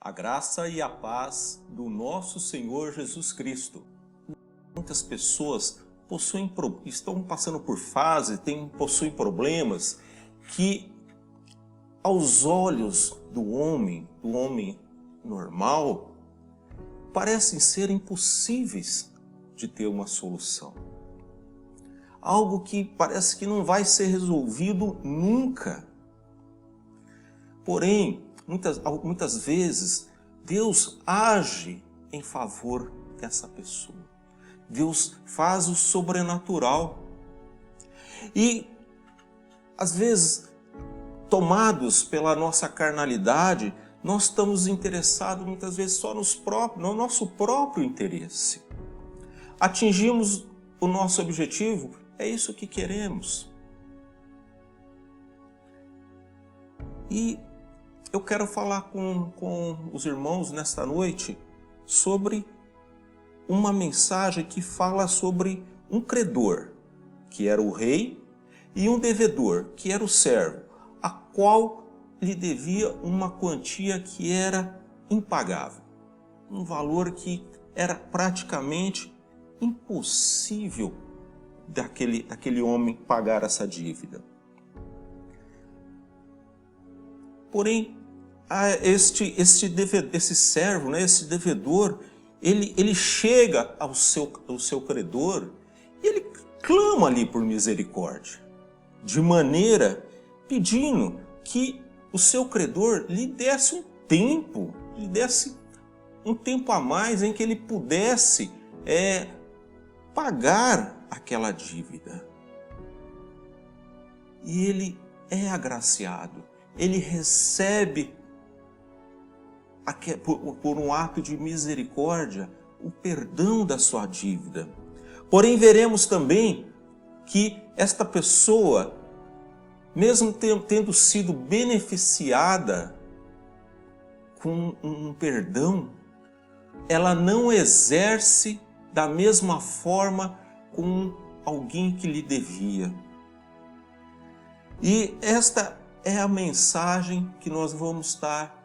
A graça e a paz do nosso Senhor Jesus Cristo. Muitas pessoas estão passando por fases, possuem problemas que aos olhos do homem normal, parecem ser impossíveis de ter uma solução. Algo que parece que não vai ser resolvido nunca. Porém, muitas vezes, Deus age em favor dessa pessoa. Deus faz o sobrenatural. E, às vezes, tomados pela nossa carnalidade, nós estamos interessados muitas vezes só no nosso próprio interesse. Atingimos o nosso objetivo, é isso que queremos. E eu quero falar com os irmãos nesta noite sobre uma mensagem que fala sobre um credor, que era o rei, e um devedor, que era o servo, a qual lhe devia uma quantia que era impagável. Um valor que era praticamente impossível daquele homem pagar essa dívida. Porém, esse servo, esse devedor, ele chega ao seu credor e ele clama ali por misericórdia, de maneira pedindo que o seu credor lhe desse um tempo a mais em que ele pudesse pagar aquela dívida. E ele é agraciado, ele recebe, por um ato de misericórdia, o perdão da sua dívida. Porém, veremos também que esta pessoa, mesmo tendo sido beneficiada com um perdão, ela não exerce da mesma forma com alguém que lhe devia. E esta é a mensagem que nós vamos estar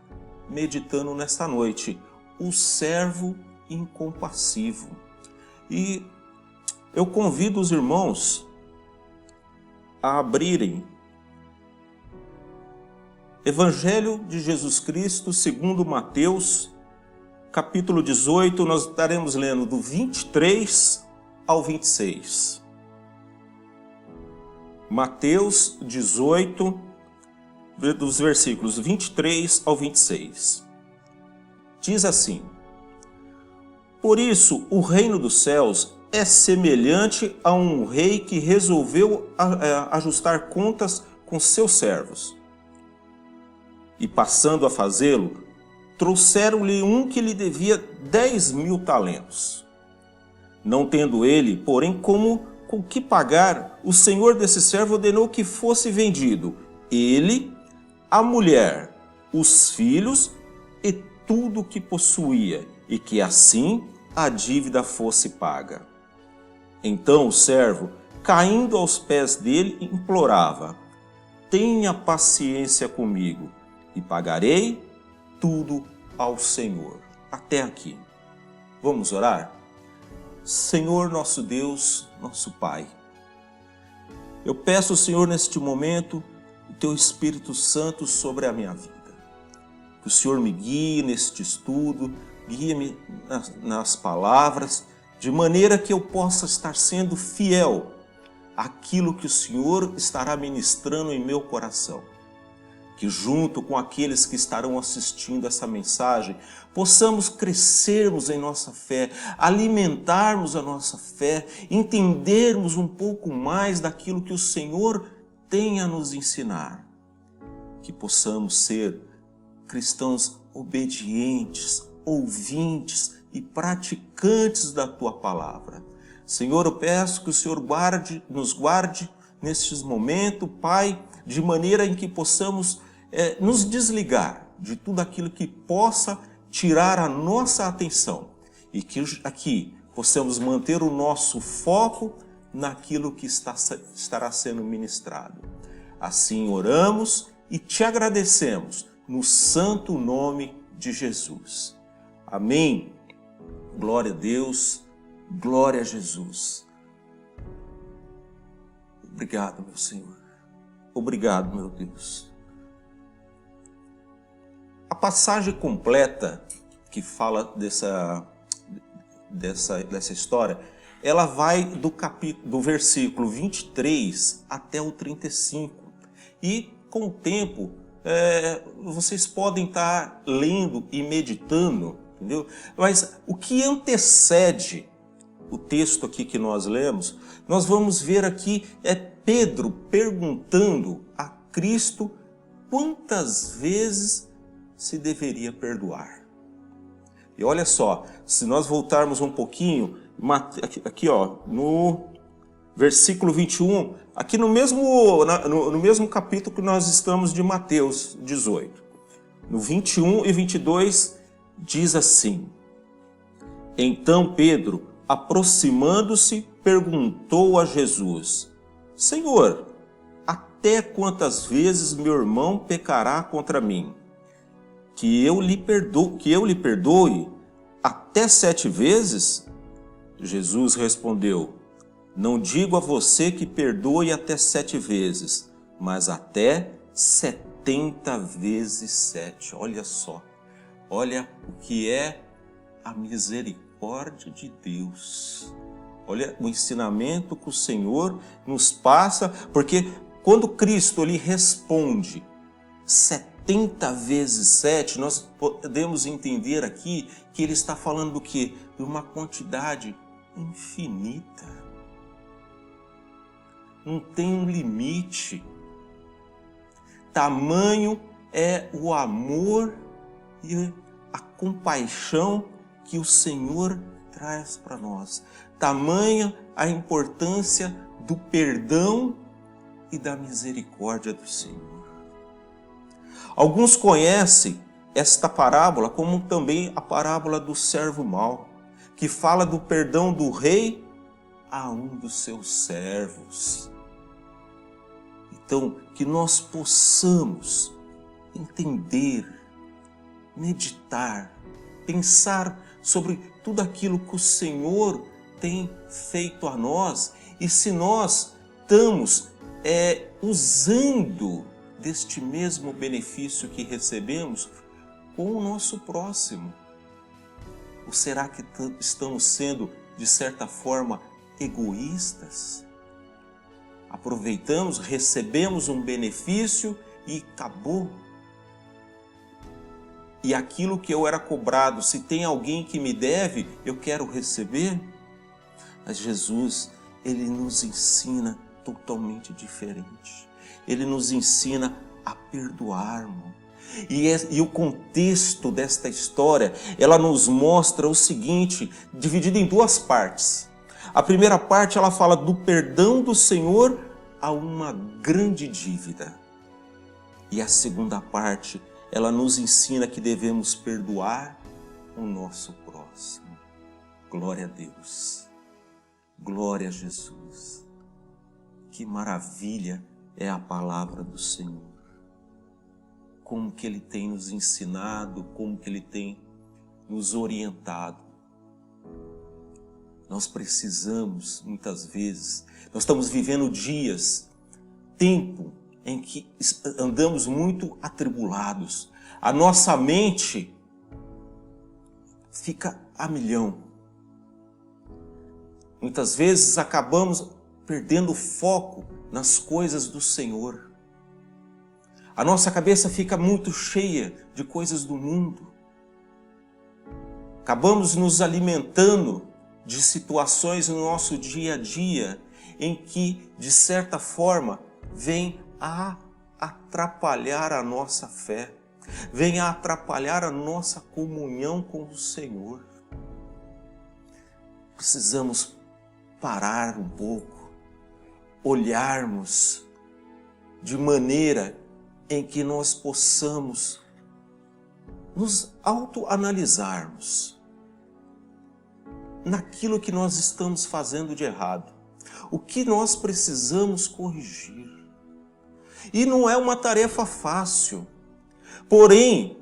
meditando nesta noite. O servo incompassivo. E eu convido os irmãos a abrirem Evangelho de Jesus Cristo segundo Mateus, capítulo 18, nós estaremos lendo do 23 ao 26. Mateus 18, dos versículos 23 ao 26. Diz assim: Por isso o reino dos céus é semelhante a um rei que resolveu ajustar contas com seus servos. E passando a fazê-lo, trouxeram-lhe um que lhe devia 10.000 talentos. Não tendo ele, porém, com que pagar, o senhor desse servo ordenou que fosse vendido ele, a mulher, os filhos e tudo o que possuía, e que assim a dívida fosse paga. Então o servo, caindo aos pés dele, implorava: Tenha paciência comigo, e pagarei tudo ao Senhor. Até aqui. Vamos orar? Senhor nosso Deus, nosso Pai, eu peço, Senhor, neste momento, o Teu Espírito Santo sobre a minha vida. Que o Senhor me guie neste estudo, guie-me nas palavras, de maneira que eu possa estar sendo fiel àquilo que o Senhor estará ministrando em meu coração. Que junto com aqueles que estarão assistindo essa mensagem, possamos crescermos em nossa fé, alimentarmos a nossa fé, entendermos um pouco mais daquilo que o Senhor tem a nos ensinar. Que possamos ser cristãos obedientes, ouvintes e praticantes da Tua Palavra. Senhor, eu peço que o Senhor nos guarde nestes momentos, Pai, de maneira em que possamos nos desligar de tudo aquilo que possa tirar a nossa atenção e que aqui possamos manter o nosso foco naquilo que estará sendo ministrado. Assim oramos e te agradecemos no santo nome de Jesus. Amém? Glória a Deus, glória a Jesus. Obrigado, meu Senhor. Obrigado, meu Deus. A passagem completa que fala dessa história, ela vai do versículo 23 até o 35. E com o tempo, vocês podem estar lendo e meditando, entendeu? Mas o que antecede o texto aqui que nós lemos, nós vamos ver aqui Pedro perguntando a Cristo quantas vezes se deveria perdoar. E olha só, se nós voltarmos um pouquinho, aqui ó, no versículo 21, aqui no mesmo capítulo que nós estamos de Mateus 18, no 21 e 22, diz assim: Então Pedro, aproximando-se, perguntou a Jesus: Senhor, até quantas vezes meu irmão pecará contra mim? Que eu lhe perdoe até 7 vezes? Jesus respondeu: Não digo a você que perdoe até 7 vezes, mas até 70 vezes 7. Olha só, olha o que é a misericórdia de Deus. Olha o ensinamento que o Senhor nos passa, porque quando Cristo lhe responde 70 vezes 7, nós podemos entender aqui que ele está falando do quê? De uma quantidade infinita. Não tem um limite. Tamanho é o amor e a compaixão que o Senhor traz para nós. Tamanha a importância do perdão e da misericórdia do Senhor. Alguns conhecem esta parábola como também a parábola do servo mau, que fala do perdão do rei a um dos seus servos. Então, que nós possamos entender, meditar, pensar sobre tudo aquilo que o Senhor tem feito a nós e se nós estamos usando deste mesmo benefício que recebemos com o nosso próximo. Ou será que estamos sendo, de certa forma, egoístas? Aproveitamos, recebemos um benefício e acabou. E aquilo que eu era cobrado, se tem alguém que me deve, eu quero receber? Mas Jesus, ele nos ensina totalmente diferente. Ele nos ensina a perdoarmos. E o contexto desta história, ela nos mostra o seguinte, dividido em 2 partes. A primeira parte, ela fala do perdão do Senhor a uma grande dívida. E a segunda parte, ela nos ensina que devemos perdoar o nosso próximo. Glória a Deus. Glória a Jesus. Que maravilha é a palavra do Senhor. Como que Ele tem nos ensinado, como que Ele tem nos orientado. Nós precisamos, muitas vezes, nós estamos vivendo dias, tempo em que andamos muito atribulados. A nossa mente fica a milhão. Muitas vezes acabamos perdendo o foco nas coisas do Senhor. A nossa cabeça fica muito cheia de coisas do mundo. Acabamos nos alimentando de situações no nosso dia a dia em que, de certa forma, vem a atrapalhar a nossa fé, vem a atrapalhar a nossa comunhão com o Senhor. Precisamos parar um pouco, olharmos de maneira em que nós possamos nos autoanalisarmos naquilo que nós estamos fazendo de errado, o que nós precisamos corrigir. E não é uma tarefa fácil, porém,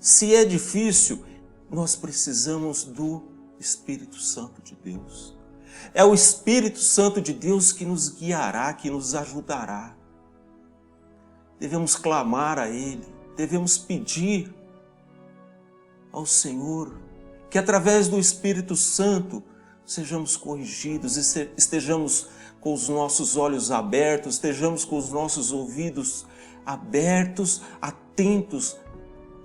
Se é difícil, nós precisamos do Espírito Santo de Deus. É o Espírito Santo de Deus que nos guiará, que nos ajudará. Devemos clamar a Ele, devemos pedir ao Senhor que através do Espírito Santo sejamos corrigidos, estejamos com os nossos olhos abertos, estejamos com os nossos ouvidos abertos, atentos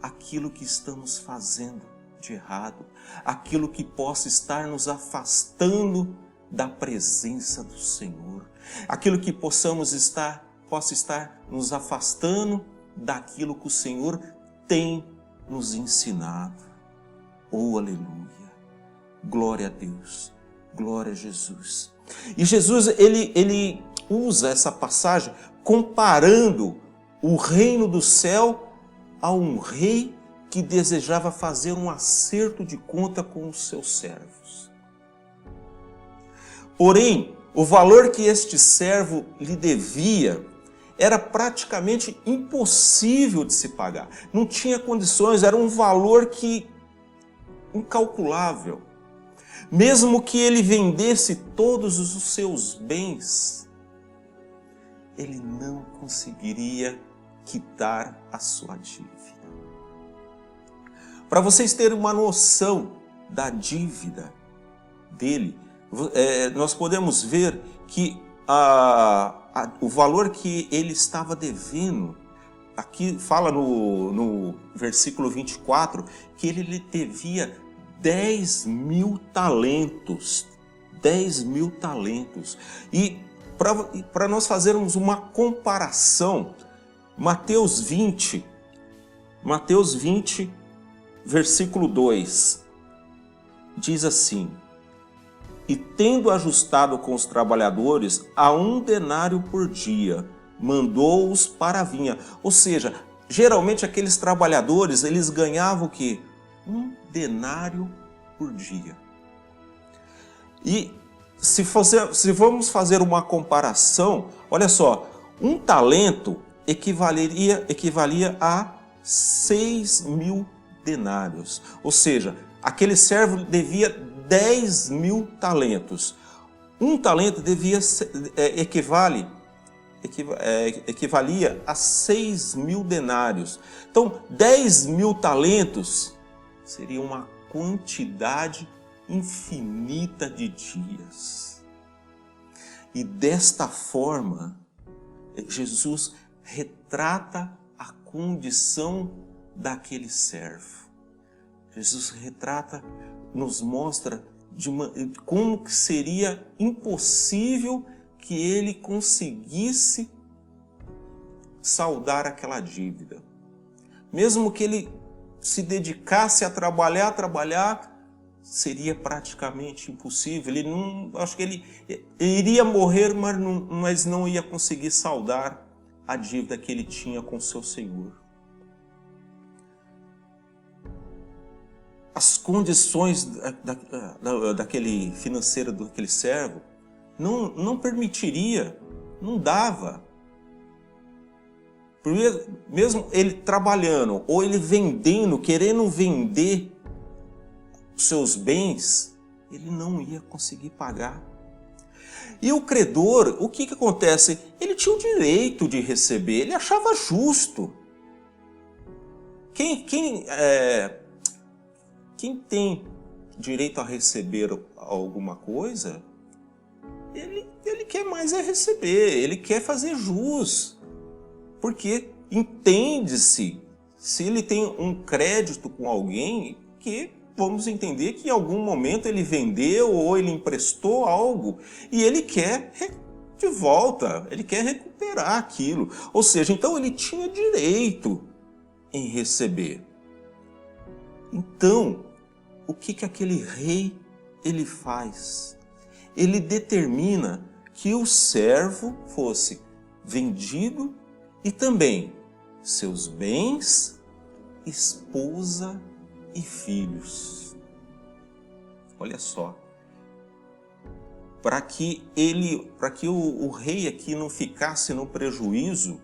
àquilo que estamos fazendo de errado, aquilo que possa estar nos afastando da presença do Senhor, aquilo que possa estar nos afastando daquilo que o Senhor tem nos ensinado. Oh, aleluia! Glória a Deus, glória a Jesus. E Jesus, ele usa essa passagem comparando o reino do céu a um rei que desejava fazer um acerto de conta com os seus servos. Porém, o valor que este servo lhe devia era praticamente impossível de se pagar. Não tinha condições, era um valor incalculável. Mesmo que ele vendesse todos os seus bens, ele não conseguiria quitar a sua dívida. Para vocês terem uma noção da dívida dele, nós podemos ver que o valor que ele estava devendo, aqui fala no versículo 24, que ele lhe devia 10.000 talentos. 10.000 talentos. E para nós fazermos uma comparação, Mateus 20, versículo 2, diz assim: e tendo ajustado com os trabalhadores a 1 denário por dia, mandou-os para a vinha. Ou seja, geralmente aqueles trabalhadores, eles ganhavam o quê? 1 denário por dia. E se vamos fazer uma comparação, olha só, 1 talento equivalia a 6.000 denários. Ou seja, aquele servo devia 10.000 talentos. 1 talento equivalia a 6.000 denários. Então, 10.000 talentos seria uma quantidade infinita de dias. E desta forma, Jesus retrata a condição daquele servo. Jesus nos mostra como que seria impossível que ele conseguisse saldar aquela dívida. Mesmo que ele se dedicasse a trabalhar, seria praticamente impossível. Acho que ele iria morrer, mas não ia conseguir saldar a dívida que ele tinha com seu Senhor. As condições daquele financeiro daquele servo não permitiria, não dava. Mesmo ele trabalhando ou ele vendendo, querendo vender os seus bens, ele não ia conseguir pagar. E o credor, o que acontece? Ele tinha o direito de receber, ele achava justo. Quem tem direito a receber alguma coisa, ele quer mais receber, ele quer fazer jus. Porque entende-se, se ele tem um crédito com alguém, que vamos entender que em algum momento ele vendeu ou ele emprestou algo e ele quer de volta, ele quer recuperar aquilo. Ou seja, então ele tinha direito em receber. Então, o que aquele rei ele faz? Ele determina que o servo fosse vendido e também seus bens, esposa e filhos. Olha só. Para que o rei aqui não ficasse no prejuízo,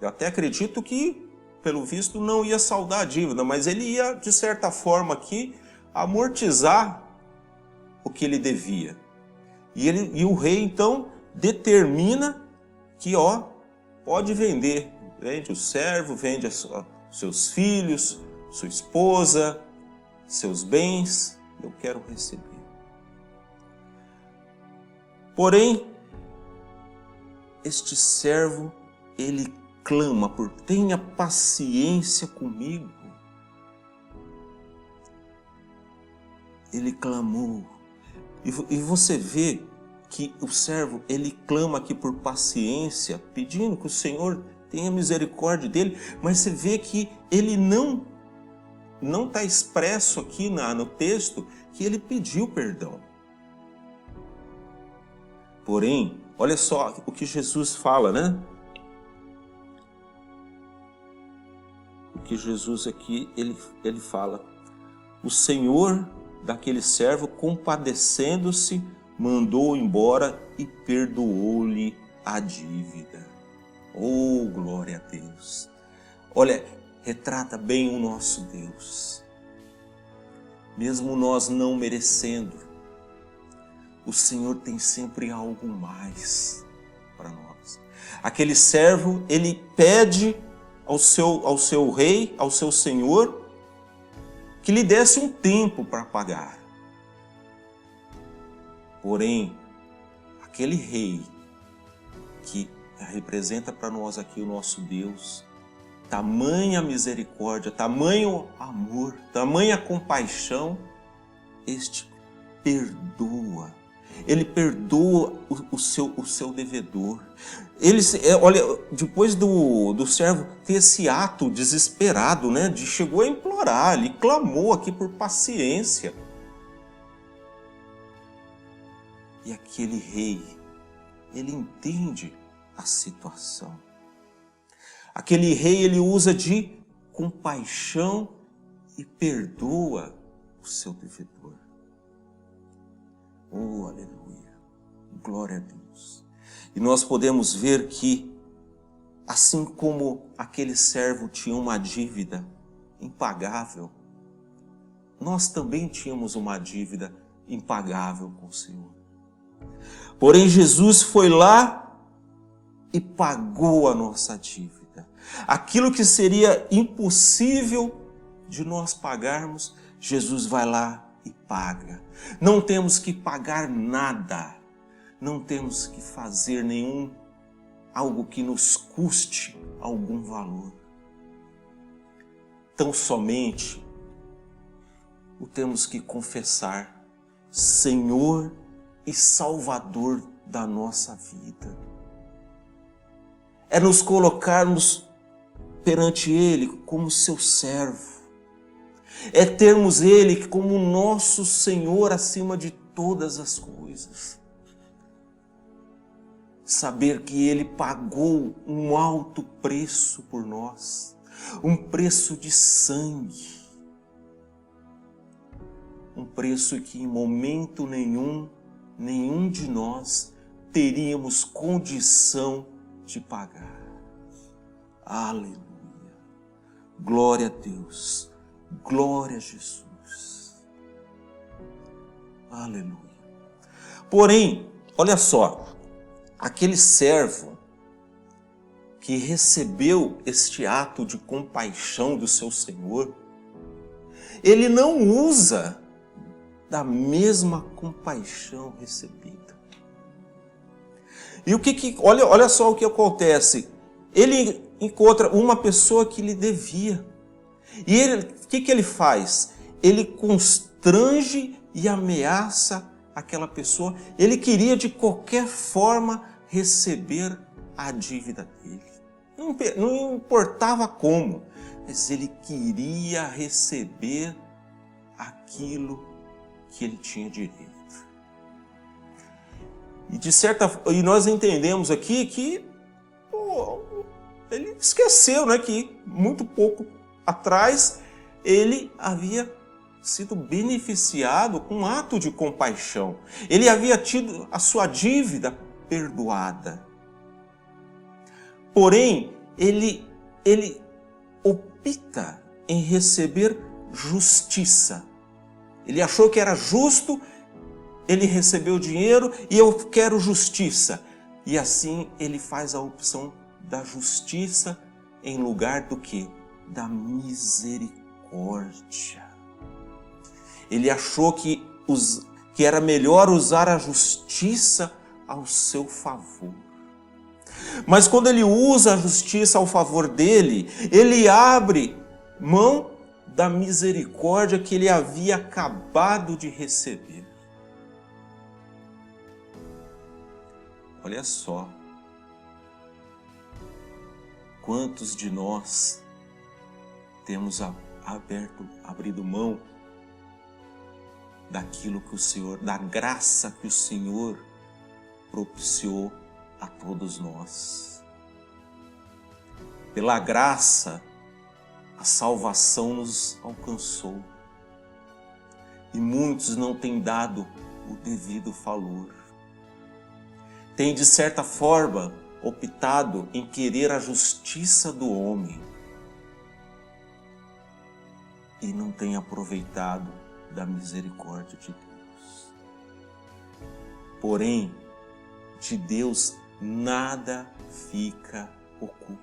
eu até acredito que pelo visto, não ia saldar a dívida, mas ele ia, de certa forma aqui, amortizar o que ele devia. E o rei, então, determina que, pode vender. Vende o servo, vende seus filhos, sua esposa, seus bens, eu quero receber. Porém, este servo, ele clama por tenha paciência comigo. Ele clamou. E você vê que o servo, ele clama aqui por paciência, pedindo que o Senhor tenha misericórdia dele, mas você vê que ele não está expresso aqui no texto que ele pediu perdão. Porém, olha só o que Jesus fala, né? O que Jesus aqui, ele fala. O Senhor daquele servo, compadecendo-se, mandou embora e perdoou-lhe a dívida. Oh, glória a Deus! Olha, retrata bem o nosso Deus. Mesmo nós não merecendo, o Senhor tem sempre algo mais para nós. Aquele servo, ele pede ao seu rei, ao seu senhor, que lhe desse um tempo para pagar. Porém, aquele rei que representa para nós aqui o nosso Deus, tamanha misericórdia, tamanho amor, tamanha compaixão, este perdoa. Ele perdoa o seu devedor. Olha, depois do servo ter esse ato desesperado, né, chegou a implorar, ele clamou aqui por paciência. E aquele rei, ele entende a situação. Aquele rei, ele usa de compaixão e perdoa o seu devedor. Oh, aleluia! Glória a Deus! E nós podemos ver que, assim como aquele servo tinha uma dívida impagável, nós também tínhamos uma dívida impagável com o Senhor. Porém, Jesus foi lá e pagou a nossa dívida. Aquilo que seria impossível de nós pagarmos, Jesus vai lá e paga. Não temos que pagar nada. Não temos que fazer algo que nos custe algum valor. Tão somente o temos que confessar, Senhor e Salvador da nossa vida. É nos colocarmos perante Ele como seu servo. É termos Ele como nosso Senhor acima de todas as coisas. Saber que Ele pagou um alto preço por nós, um preço de sangue, um preço que em momento nenhum de nós teríamos condição de pagar. Aleluia! Glória a Deus! Glória a Jesus! Aleluia! Porém, olha só, aquele servo que recebeu este ato de compaixão do seu Senhor, ele não usa da mesma compaixão recebida. E olha só o que acontece. Ele encontra uma pessoa que lhe devia. E o que ele faz? Ele constrange e ameaça aquela pessoa. Ele queria de qualquer forma receber a dívida dele. Não importava como, mas ele queria receber aquilo que ele tinha direito. E nós entendemos aqui que ele esqueceu, né, que muito pouco atrás ele havia sido beneficiado com um ato de compaixão. Ele havia tido a sua dívida perdoada. Porém, ele opta em receber justiça. Ele achou que era justo, ele recebeu dinheiro e eu quero justiça. E assim ele faz a opção da justiça em lugar do quê? Da misericórdia. Ele achou que era melhor usar a justiça ao seu favor. Mas quando ele usa a justiça ao favor dele, ele abre mão da misericórdia que ele havia acabado de receber. Olha só, quantos de nós temos abrido mão daquilo que o Senhor, da graça que o Senhor propiciou a todos nós. Pela graça, a salvação nos alcançou. E muitos não têm dado o devido valor. Têm, de certa forma, optado em querer a justiça do homem. E não têm aproveitado da misericórdia de Deus. Porém, de Deus nada fica oculto.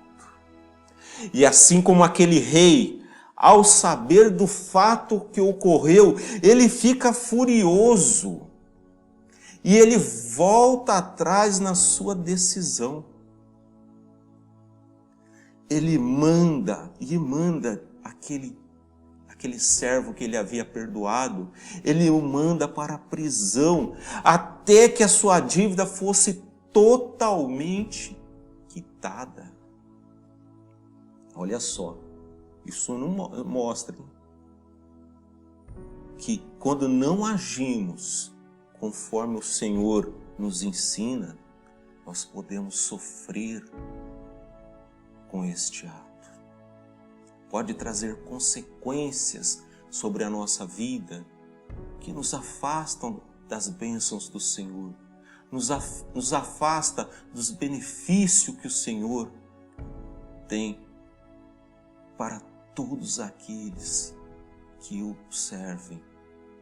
E assim como aquele rei, ao saber do fato que ocorreu, ele fica furioso. E ele volta atrás na sua decisão. Ele manda aquele servo que ele havia perdoado, ele o manda para a prisão, até que a sua dívida fosse totalmente quitada. Olha só, isso não mostra que quando não agimos conforme o Senhor nos ensina, nós podemos sofrer com este ato. Pode trazer consequências sobre a nossa vida que nos afastam das bênçãos do Senhor, nos afasta dos benefícios que o Senhor tem para todos aqueles que o servem,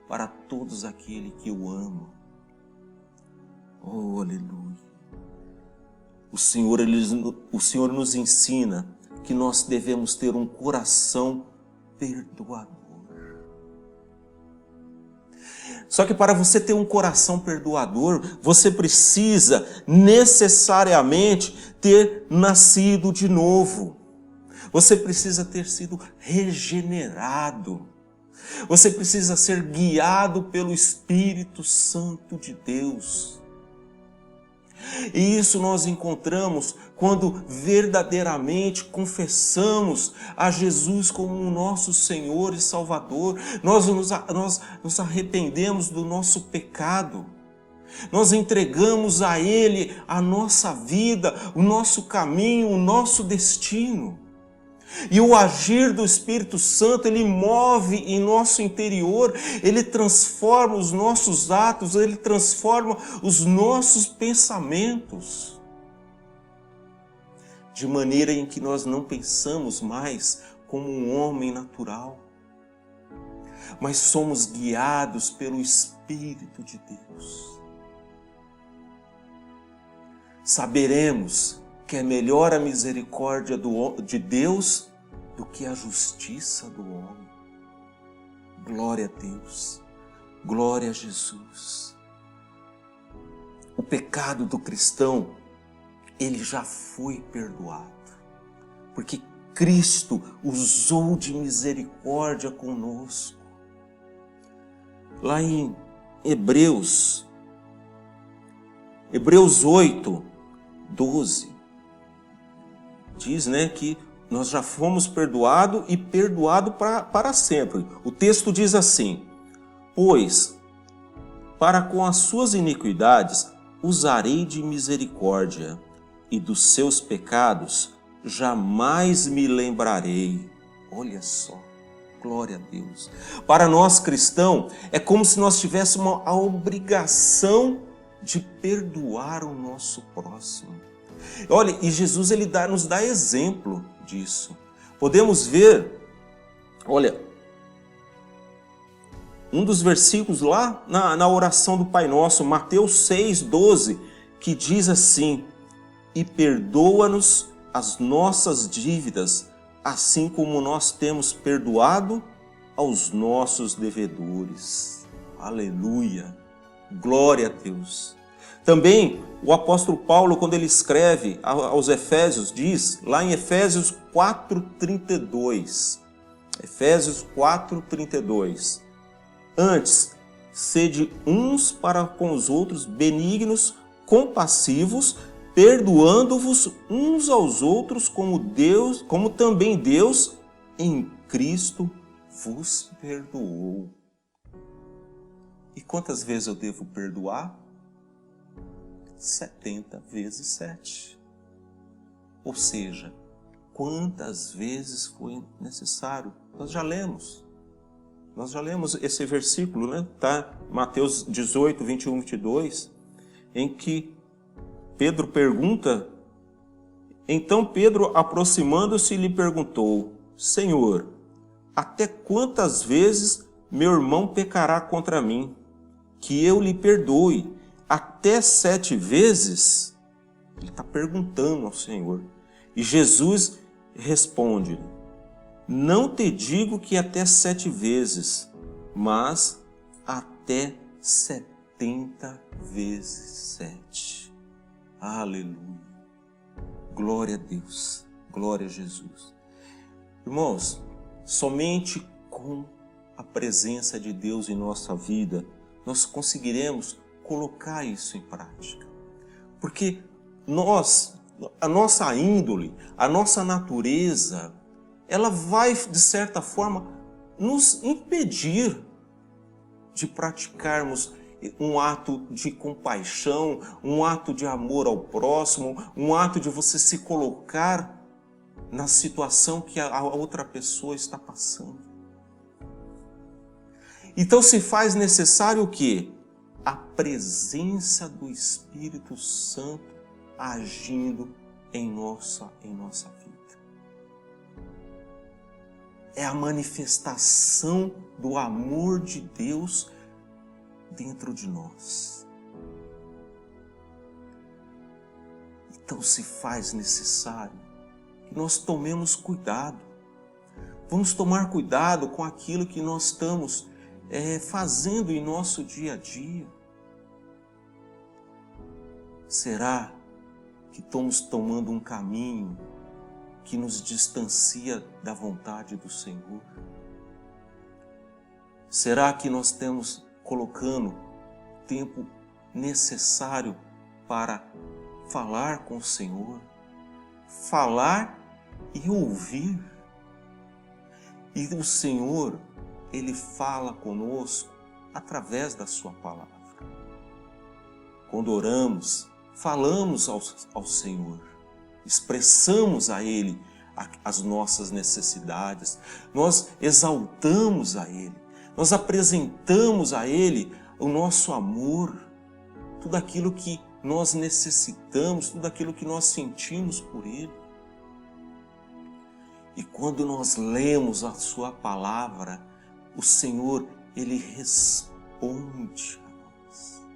para todos aqueles que o amam. Oh, aleluia! O Senhor nos ensina que nós devemos ter um coração perdoador. Só que para você ter um coração perdoador, você precisa necessariamente ter nascido de novo. Você precisa ter sido regenerado. Você precisa ser guiado pelo Espírito Santo de Deus. E isso nós encontramos quando verdadeiramente confessamos a Jesus como o nosso Senhor e Salvador. Nós nos arrependemos do nosso pecado. Nós entregamos a Ele a nossa vida, o nosso caminho, o nosso destino. E o agir do Espírito Santo, ele move em nosso interior, ele transforma os nossos atos, ele transforma os nossos pensamentos. De maneira em que nós não pensamos mais como um homem natural, mas somos guiados pelo Espírito de Deus. Saberemos que é melhor a misericórdia de Deus do que a justiça do homem. Glória a Deus, glória a Jesus. O pecado do cristão, ele já foi perdoado, porque Cristo usou de misericórdia conosco. Lá em Hebreus 8, 12, diz, que nós já fomos perdoados e perdoados para sempre. O texto diz assim: pois, para com as suas iniquidades usarei de misericórdia, e dos seus pecados jamais me lembrarei. Olha só, glória a Deus. Para nós cristãos, é como se nós tivéssemos a obrigação de perdoar o nosso próximo. Olha, e Jesus nos dá exemplo disso. podemos ver, olha, um dos versículos lá na oração do Pai Nosso, Mateus 6,12, que diz assim: e perdoa-nos as nossas dívidas, assim como nós temos perdoado aos nossos devedores. Aleluia! Glória a Deus! Também o apóstolo Paulo, quando ele escreve aos Efésios, diz lá em Efésios 4,32, Efésios 4,32, antes, sede uns para com os outros benignos, compassivos, perdoando-vos uns aos outros como também Deus em Cristo vos perdoou. E quantas vezes eu devo perdoar? 70 vezes 7. Ou seja, quantas vezes foi necessário? Nós já lemos esse versículo, né? Tá? Mateus 18, 21, 22, em que Pedro pergunta, então Pedro, aproximando-se, lhe perguntou: Senhor, até quantas vezes meu irmão pecará contra mim, que eu lhe perdoe? Até 7 vezes? Ele está perguntando ao Senhor. E Jesus responde: não te digo que até 7 vezes, mas até 70 vezes 7. Aleluia. Glória a Deus. Glória a Jesus. Irmãos, somente com a presença de Deus em nossa vida, nós conseguiremos colocar isso em prática. Porque a nossa índole, a nossa natureza, ela vai, de certa forma, nos impedir de praticarmos um ato de compaixão, um ato de amor ao próximo, um ato de você se colocar na situação que a outra pessoa está passando. Então se faz necessário o quê? A presença do Espírito Santo agindo em nossa vida. É a manifestação do amor de Deus dentro de nós. Então se faz necessário que nós tomemos cuidado. Vamos tomar cuidado com aquilo que nós estamos fazendo em nosso dia a dia. Será que estamos tomando um caminho que nos distancia da vontade do Senhor? Será que nós estamos colocando tempo necessário para falar com o Senhor? Falar e ouvir. E o Senhor, Ele fala conosco através da sua palavra. Quando oramos, falamos ao Senhor, expressamos a Ele as nossas necessidades, nós exaltamos a Ele, nós apresentamos a Ele o nosso amor, tudo aquilo que nós necessitamos, tudo aquilo que nós sentimos por Ele. E quando nós lemos a sua palavra, o Senhor, Ele responde a nós.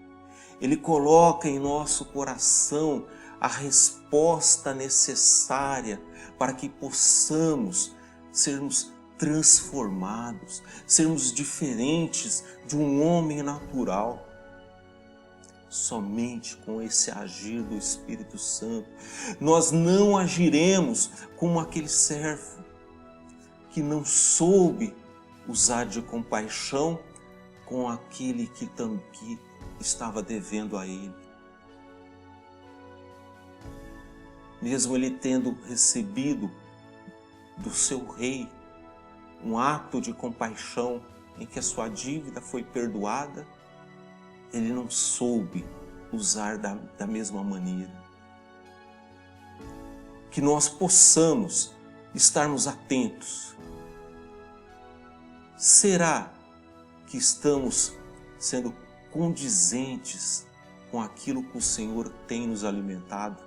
Ele coloca em nosso coração a resposta necessária para que possamos sermos transformados, sermos diferentes de um homem natural. Somente com esse agir do Espírito Santo, nós não agiremos como aquele servo que não soube usar de compaixão com aquele que estava devendo a ele. Mesmo ele tendo recebido do seu rei um ato de compaixão em que a sua dívida foi perdoada, ele não soube usar da mesma maneira. Que nós possamos estarmos atentos. Será que estamos sendo condizentes com aquilo que o Senhor tem nos alimentado?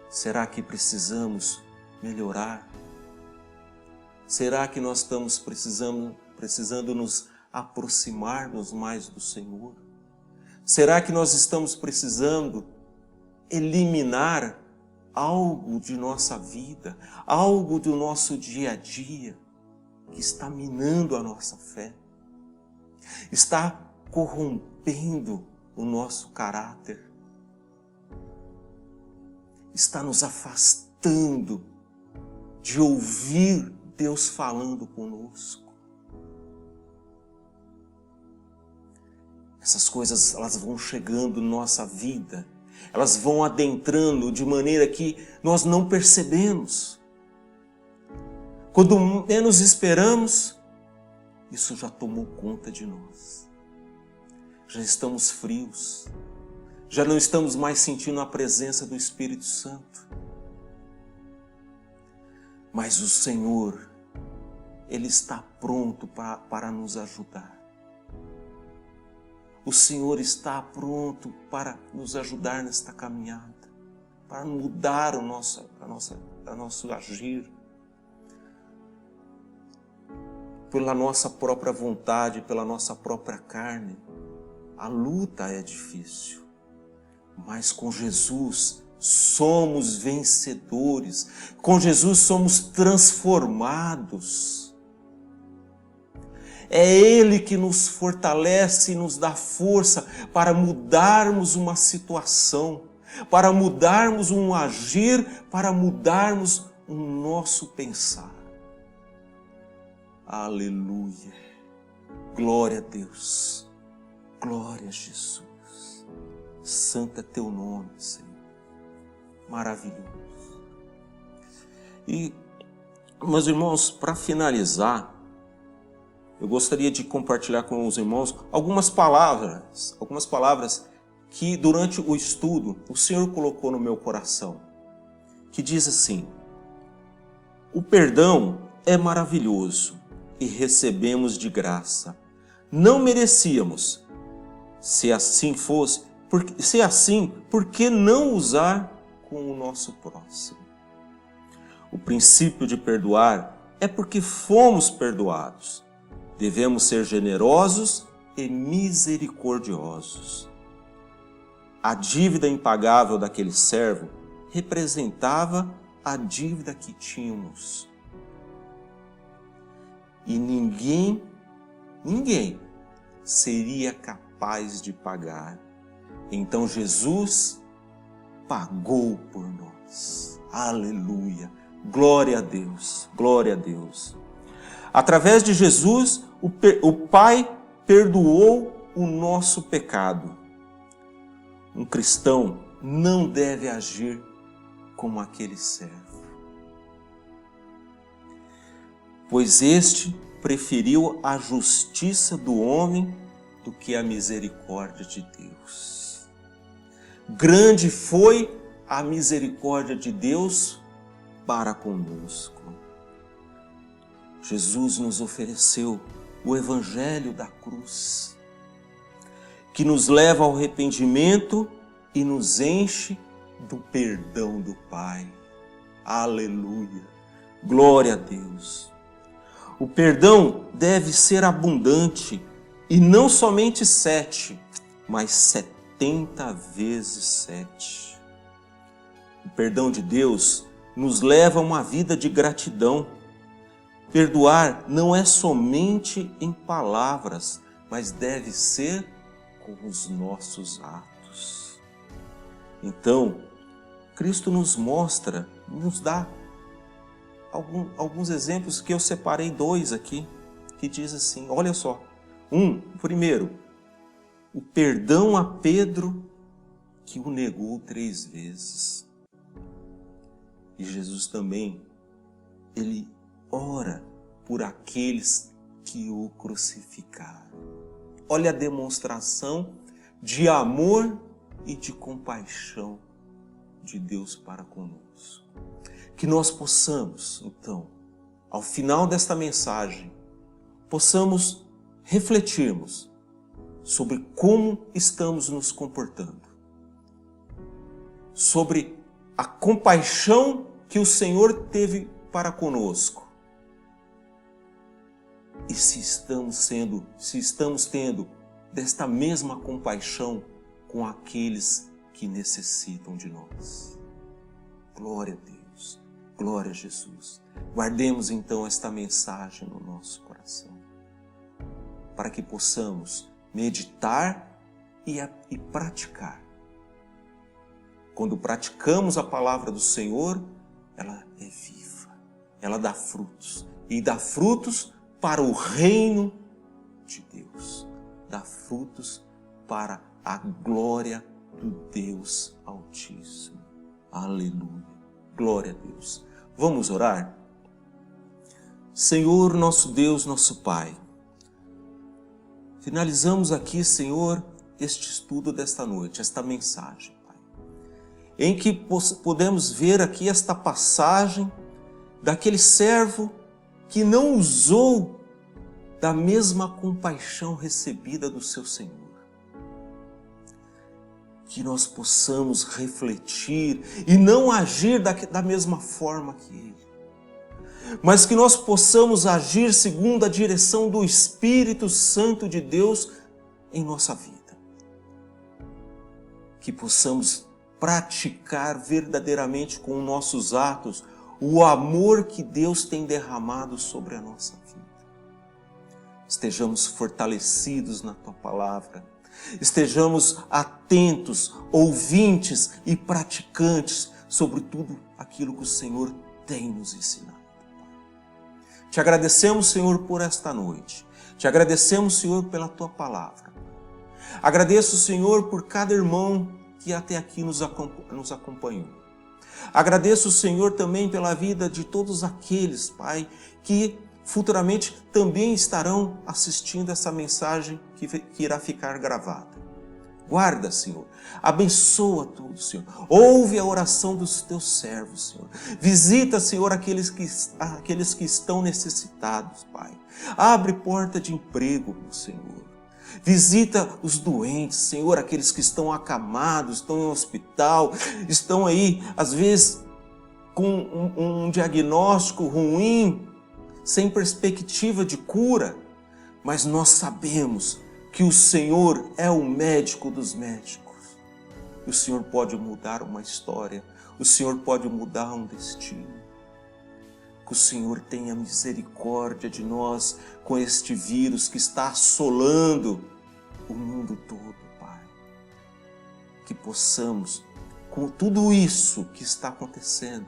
Será que precisamos melhorar? Será que nós estamos precisando nos aproximarmos mais do Senhor? Será que nós estamos precisando eliminar algo de nossa vida, algo do nosso dia a dia que está minando a nossa fé, está corrompendo o nosso caráter, está nos afastando de ouvir Deus falando conosco? Essas coisas, elas vão chegando na nossa vida, elas vão adentrando de maneira que nós não percebemos. Quando menos esperamos, isso já tomou conta de nós. Já estamos frios, já não estamos mais sentindo a presença do Espírito Santo. Mas o Senhor, Ele está pronto para nos ajudar. O Senhor está pronto para nos ajudar nesta caminhada, para mudar o nosso agir, pela nossa própria vontade, pela nossa própria carne. A luta é difícil, mas com Jesus somos vencedores, com Jesus somos transformados. É Ele que nos fortalece e nos dá força para mudarmos uma situação, para mudarmos um agir, para mudarmos o nosso pensar. Aleluia! Glória a Deus! Glória a Jesus! Santo é teu nome, Senhor. Maravilhoso. E, meus irmãos, para finalizar, eu gostaria de compartilhar com os irmãos algumas palavras que durante o estudo o Senhor colocou no meu coração, que diz assim: o perdão é maravilhoso e recebemos de graça. Não merecíamos. Se assim, por que não usar com o nosso próximo? O princípio de perdoar é porque fomos perdoados. Devemos ser generosos e misericordiosos. A dívida impagável daquele servo representava a dívida que tínhamos. E ninguém seria capaz de pagar. Então Jesus pagou por nós. Aleluia! Glória a Deus! Glória a Deus! Através de Jesus, o Pai perdoou o nosso pecado. Um cristão não deve agir como aquele servo, pois este preferiu a justiça do homem do que a misericórdia de Deus. Grande foi a misericórdia de Deus para conosco. Jesus nos ofereceu o Evangelho da cruz, que nos leva ao arrependimento e nos enche do perdão do Pai. Aleluia! Glória a Deus! O perdão deve ser abundante e não somente 7, mas 70 vezes 7. O perdão de Deus nos leva a uma vida de gratidão. Perdoar não é somente em palavras, mas deve ser com os nossos atos. Então, Cristo nos mostra, nos dá alguns exemplos que eu separei 2 aqui, que diz assim, olha só. Primeiro, o perdão a Pedro que o negou 3 vezes. E Jesus também, ele ora por aqueles que o crucificaram. Olha a demonstração de amor e de compaixão de Deus para conosco. Que nós possamos, então, ao final desta mensagem, possamos refletirmos sobre como estamos nos comportando, sobre a compaixão que o Senhor teve para conosco. E se estamos tendo desta mesma compaixão com aqueles que necessitam de nós. Glória a Deus, glória a Jesus. Guardemos então esta mensagem no nosso coração, para que possamos meditar e praticar. Quando praticamos a palavra do Senhor, ela é viva, ela dá frutos, e dá frutos para o reino de Deus, dá frutos para a glória do Deus Altíssimo. Aleluia, glória a Deus. Vamos orar? Senhor, nosso Deus, nosso Pai, finalizamos aqui, Senhor, este estudo desta noite, esta mensagem, Pai, em que podemos ver aqui esta passagem daquele servo que não usou da mesma compaixão recebida do seu Senhor. Que nós possamos refletir e não agir da mesma forma que ele, mas que nós possamos agir segundo a direção do Espírito Santo de Deus em nossa vida. Que possamos praticar verdadeiramente com nossos atos o amor que Deus tem derramado sobre a nossa vida. Estejamos fortalecidos na Tua Palavra, estejamos atentos, ouvintes e praticantes sobre tudo aquilo que o Senhor tem nos ensinado. Te agradecemos, Senhor, por esta noite. Te agradecemos, Senhor, pela Tua Palavra. Agradeço, Senhor, por cada irmão que até aqui nos acompanhou. Agradeço, Senhor, também pela vida de todos aqueles, Pai, que futuramente também estarão assistindo essa mensagem que irá ficar gravada. Guarda, Senhor. Abençoa tudo, Senhor. Ouve a oração dos Teus servos, Senhor. Visita, Senhor, aqueles que estão necessitados, Pai. Abre porta de emprego, Senhor. Visita os doentes, Senhor, aqueles que estão acamados, estão em um hospital, estão aí, às vezes, com um diagnóstico ruim, sem perspectiva de cura, mas nós sabemos que o Senhor é o médico dos médicos. O Senhor pode mudar uma história, o Senhor pode mudar um destino. Que o Senhor tenha misericórdia de nós com este vírus que está assolando o mundo todo, Pai. Que possamos, com tudo isso que está acontecendo,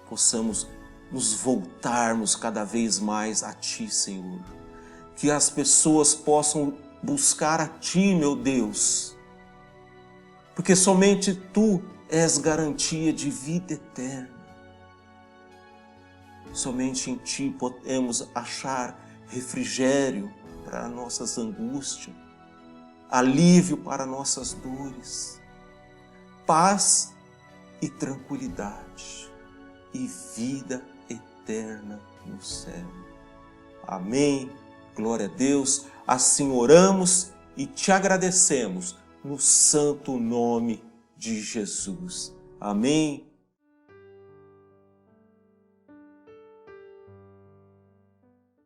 possamos nos voltarmos cada vez mais a Ti, Senhor. Que as pessoas possam buscar a Ti, meu Deus, porque somente Tu és garantia de vida eterna. Somente em Ti podemos achar refrigério para nossas angústias, alívio para nossas dores, paz e tranquilidade e vida eterna no céu. Amém. Glória a Deus. Assim oramos e Te agradecemos no santo nome de Jesus. Amém.